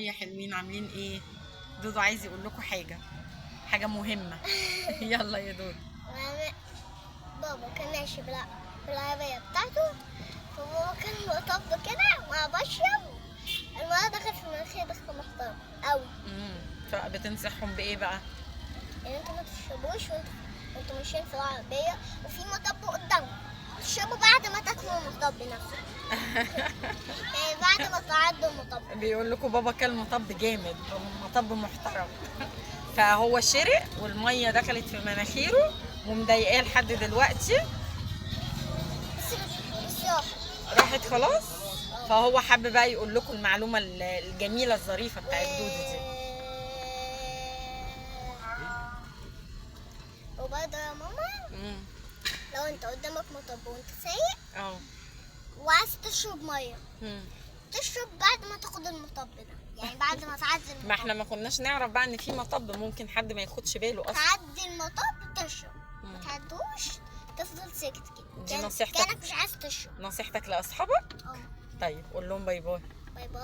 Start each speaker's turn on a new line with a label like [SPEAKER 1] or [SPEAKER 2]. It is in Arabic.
[SPEAKER 1] يا حلوين، عاملين ايه؟ دودو عايز يقول لكم حاجه مهمه. يلا يا دودو.
[SPEAKER 2] بابا كان ماشي بالعربية بتاعته، فبابا كان مطب كده مع بشرب المية دخلت في مناخيري دخل محترم أوي.
[SPEAKER 1] فبتنصحهم بايه بقى؟
[SPEAKER 2] يعني انتوا ما تشربوش وانتوا ماشيين في العربية وفي مطب قدامكم، تشربوا بعد ما تاكلوا المطب نفسه. يعني بعد ما تعدوا المطب.
[SPEAKER 1] بيقول لكم بابا كان مطب جامد، مطب محترم. فهو شرق والميه دخلت في مناخيره ومضايقاه لحد دلوقتي.
[SPEAKER 2] بس
[SPEAKER 1] راحت خلاص. فهو حب بقى يقول لكم المعلومه الجميله الظريفه بتاعت دودو دي.
[SPEAKER 2] وبرضه يا ماما،
[SPEAKER 1] مم.
[SPEAKER 2] لو انت قدامك مطب وانت سايق
[SPEAKER 1] اه.
[SPEAKER 2] وعايز تشرب ميه،
[SPEAKER 1] مم.
[SPEAKER 2] تشرب بعد ما تاخد المطب ده، يعني بعد ما تعدي المطب.
[SPEAKER 1] ما احنا ما كناش نعرف بقى ان في مطب، ممكن حد ما ياخدش باله اصلا.
[SPEAKER 2] تعدي المطب تشرب، ما تعدوش تفضل ساكت كده.
[SPEAKER 1] دي نصيحتك؟
[SPEAKER 2] كانك مش عايز تشرب.
[SPEAKER 1] نصيحتك لاصحابك؟
[SPEAKER 2] اه.
[SPEAKER 1] طيب قول لهم باي باي.
[SPEAKER 2] باي باي.